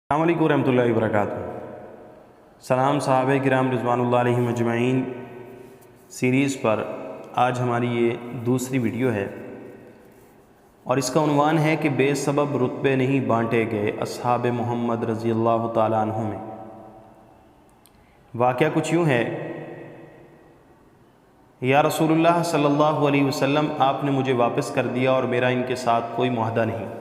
السلام علیکم ورحمۃ اللہ وبرکاتہ۔ سلام صحابہ کرام رضوان اللہ علیہم اجمعین سیریز پر آج ہماری یہ دوسری ویڈیو ہے اور اس کا عنوان ہے کہ بے سبب رتبے نہیں بانٹے گئے اصحاب محمد رضی اللہ تعالیٰ عنہ میں۔ واقعہ کچھ یوں ہے، یا رسول اللہ صلی اللہ علیہ وسلم، آپ نے مجھے واپس کر دیا اور میرا ان کے ساتھ کوئی معاہدہ نہیں۔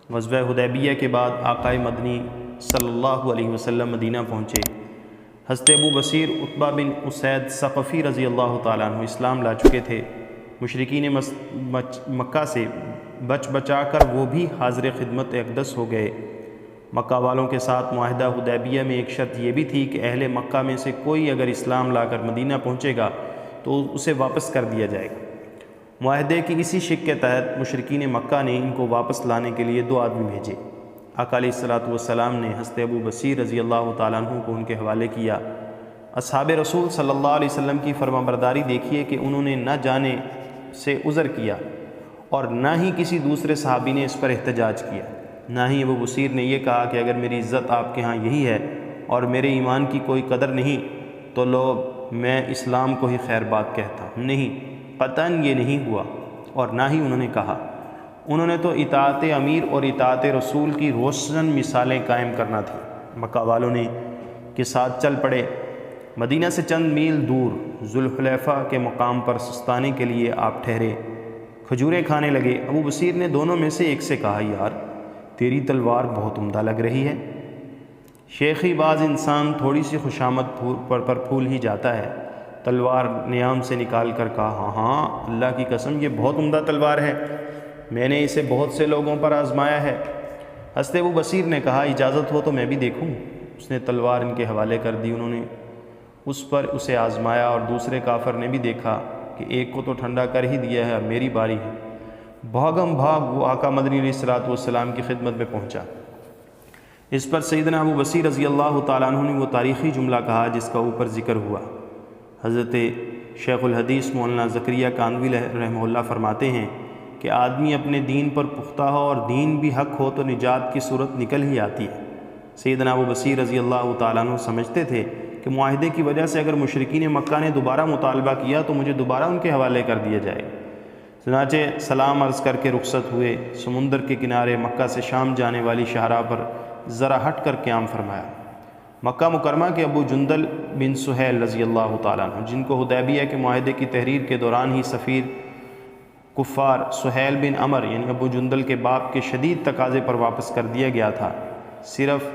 غزوہ حدیبیہ کے بعد آقا مدنی صلی اللہ علیہ وسلم مدینہ پہنچے۔ حضرت ابو بصیر عتبہ بن اسید ثقفی رضی اللہ تعالیٰ عنہ اسلام لا چکے تھے۔ مشرکین مکہ سے بچ بچا کر وہ بھی حاضر خدمت اقدس ہو گئے۔ مکہ والوں کے ساتھ معاہدہ حدیبیہ میں ایک شرط یہ بھی تھی کہ اہل مکہ میں سے کوئی اگر اسلام لا کر مدینہ پہنچے گا تو اسے واپس کر دیا جائے گا۔ معاہدے کی اسی شک کے تحت مشرکین مکہ نے ان کو واپس لانے کے لیے 2 آدمی بھیجے۔ آقا علیہ الصلوۃ والسلام نے حضرت ابو بصیر رضی اللہ تعالیٰ عنہ کو ان کے حوالے کیا۔ اصحاب رسول صلی اللہ علیہ وسلم کی فرمانبرداری دیکھیے کہ انہوں نے نہ جانے سے عذر کیا اور نہ ہی کسی دوسرے صحابی نے اس پر احتجاج کیا۔ نہ ہی ابو بصیر نے یہ کہا کہ اگر میری عزت آپ کے ہاں یہی ہے اور میرے ایمان کی کوئی قدر نہیں تو لو میں اسلام کو ہی خیر بات کہتا ہوں۔ نہیں، قطعاً یہ نہیں ہوا، اور نہ ہی انہوں نے کہا۔ انہوں نے تو اطاعت امیر اور اطاعت رسول کی روشن مثالیں قائم کرنا تھی۔ مکہ والوں نے کے ساتھ چل پڑے۔ مدینہ سے چند میل دور ذوالحلیفہ کے مقام پر سستانے کے لیے آپ ٹھہرے، کھجوریں کھانے لگے۔ ابو بصیر نے دونوں میں سے ایک سے کہا، یار تیری تلوار بہت عمدہ لگ رہی ہے۔ شیخی باز انسان تھوڑی سی خوشامد پر پھول ہی جاتا ہے۔ تلوار نیام سے نکال کر کہا، ہاں اللہ کی قسم یہ بہت عمدہ تلوار ہے، میں نے اسے بہت سے لوگوں پر آزمایا ہے۔ حضرت ابو بصیر نے کہا، اجازت ہو تو میں بھی دیکھوں۔ اس نے تلوار ان کے حوالے کر دی۔ انہوں نے اس پر اسے آزمایا اور دوسرے کافر نے بھی دیکھا کہ ایک کو تو ٹھنڈا کر ہی دیا ہے، اب میری باری ہے۔ بھاگم بھاگ وہ آقا مدنی علیہ الصلوۃ والسلام کی خدمت میں پہنچا۔ اس پر سیدنا ابو بصیر رضی اللہ تعالیٰ عنہ نے وہ تاریخی جملہ کہا جس کا اوپر ذکر ہوا۔ حضرت شیخ الحدیث مولانا زکریا کاندوی رحمہ اللہ فرماتے ہیں کہ آدمی اپنے دین پر پختہ ہو اور دین بھی حق ہو تو نجات کی صورت نکل ہی آتی ہے۔ سیدنا ابو بصیر رضی اللہ تعالیٰ عنہ سمجھتے تھے کہ معاہدے کی وجہ سے اگر مشرکین مکہ نے دوبارہ مطالبہ کیا تو مجھے دوبارہ ان کے حوالے کر دیا جائے گا۔ چنانچہ سلام عرض کر کے رخصت ہوئے۔ سمندر کے کنارے مکہ سے شام جانے والی شاہراہ پر ذرا ہٹ کر قیام فرمایا۔ مکہ مکرمہ کے ابو جندل بن سہیل رضی اللہ تعالیٰ عنہ، جن کو حدیبیہ کے معاہدے کی تحریر کے دوران ہی سفیر کفار سہیل بن عمر یعنی ابو جندل کے باپ کے شدید تقاضے پر واپس کر دیا گیا تھا، صرف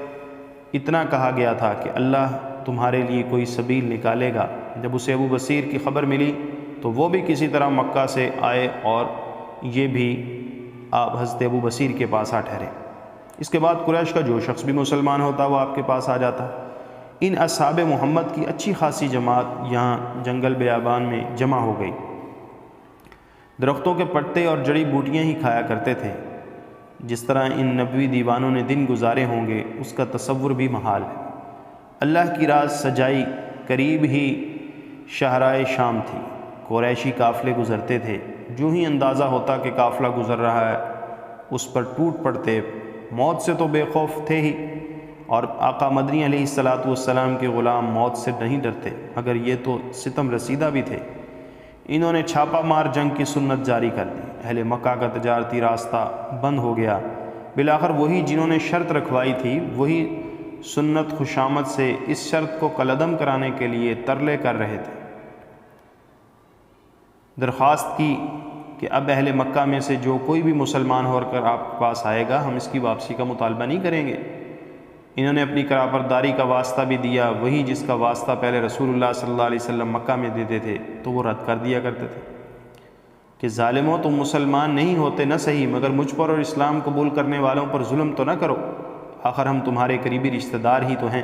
اتنا کہا گیا تھا کہ اللہ تمہارے لیے کوئی سبیل نکالے گا۔ جب اسے ابو بصیر کی خبر ملی تو وہ بھی کسی طرح مکہ سے آئے اور یہ بھی آپ حضرت ابو بصیر کے پاس آ ٹھہرے۔ اس کے بعد قریش کا جو شخص بھی مسلمان ہوتا وہ آپ کے پاس آ جاتا۔ ان اصحاب محمد کی اچھی خاصی جماعت یہاں جنگل بیابان میں جمع ہو گئی۔ درختوں کے پتے اور جڑی بوٹیاں ہی کھایا کرتے تھے۔ جس طرح ان نبوی دیوانوں نے دن گزارے ہوں گے اس کا تصور بھی محال ہے۔ اللہ کی رات سجائی، قریب ہی شاہراہ شام تھی۔ قریشی قافلے گزرتے تھے، جو ہی اندازہ ہوتا کہ قافلہ گزر رہا ہے اس پر ٹوٹ پڑتے۔ موت سے تو بے خوف تھے ہی، اور آقا مدنی علیہ الصلوۃ والسلام کے غلام موت سے نہیں ڈرتے، مگر یہ تو ستم رسیدہ بھی تھے۔ انہوں نے چھاپا مار جنگ کی سنت جاری کر دی۔ اہل مکہ کا تجارتی راستہ بند ہو گیا۔ بالآخر وہی جنہوں نے شرط رکھوائی تھی وہی سنت خوشامد سے اس شرط کو کالعدم کرانے کے لیے ترلے کر رہے تھے۔ درخواست کی کہ اب اہل مکہ میں سے جو کوئی بھی مسلمان ہو کر آپ کے پاس آئے گا ہم اس کی واپسی کا مطالبہ نہیں کریں گے۔ انہوں نے اپنی کراپرداری کا واسطہ بھی دیا، وہی جس کا واسطہ پہلے رسول اللہ صلی اللہ علیہ وسلم مکہ میں دیتے تھے تو وہ رد کر دیا کرتے تھے کہ ظالموں تم مسلمان نہیں ہوتے نہ صحیح، مگر مجھ پر اور اسلام قبول کرنے والوں پر ظلم تو نہ کرو، آخر ہم تمہارے قریبی رشتہ دار ہی تو ہیں۔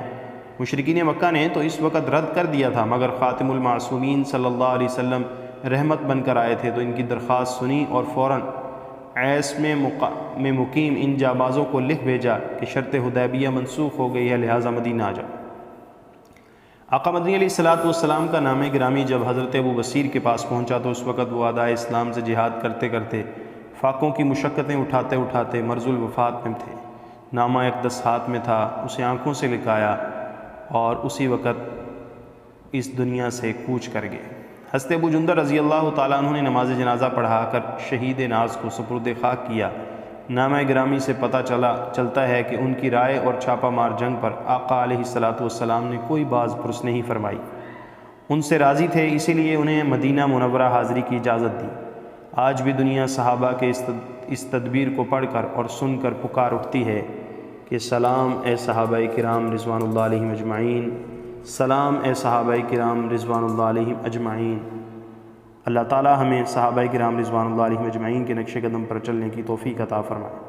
مشرکین مکہ نے تو اس وقت رد کر دیا تھا، مگر خاتم المعصومین صلی اللہ علیہ وسلم رحمت بن کر آئے تھے تو ان کی درخواست سنی اور فوراً عیس میں مقیم ان جابازوں کو لکھ بھیجا کہ شرط حدیبیہ منسوخ ہو گئی ہے، لہٰذا مدینہ آ جاؤ۔ آقا مدنی علیہ الصلوۃ والسلام کا نام گرامی جب حضرت ابو بصیر کے پاس پہنچا تو اس وقت وہ ادائے اسلام سے جہاد کرتے کرتے، فاقوں کی مشقتیں اٹھاتے اٹھاتے مرض الوفات میں تھے۔ نامہ اقدس ہاتھ میں تھا، اسے آنکھوں سے لکھایا اور اسی وقت اس دنیا سے کوچ کر گئے۔ حضرت ابو جندر رضی اللہ تعالیٰ عنہ نے نماز جنازہ پڑھا کر شہید ناز کو سپرد خاک کیا۔ نامہ گرامی سے پتہ چلتا ہے کہ ان کی رائے اور چھاپہ مار جنگ پر آقا علیہ الصلاۃ والسلام نے کوئی باز پرس نہیں فرمائی، ان سے راضی تھے، اسی لیے انہیں مدینہ منورہ حاضری کی اجازت دی۔ آج بھی دنیا صحابہ کے اس تدبیر کو پڑھ کر اور سن کر پکار اٹھتی ہے کہ سلام اے صحابہ کرام رضوان اللہ علیہم اجمعین، سلام اے صحابہ کرام رضوان اللہ علیہم اجمعین۔ اللہ تعالی ہمیں صحابہ کرام رضوان اللہ علیہم اجمعین کے نقش قدم پر چلنے کی توفیق عطا فرمائے۔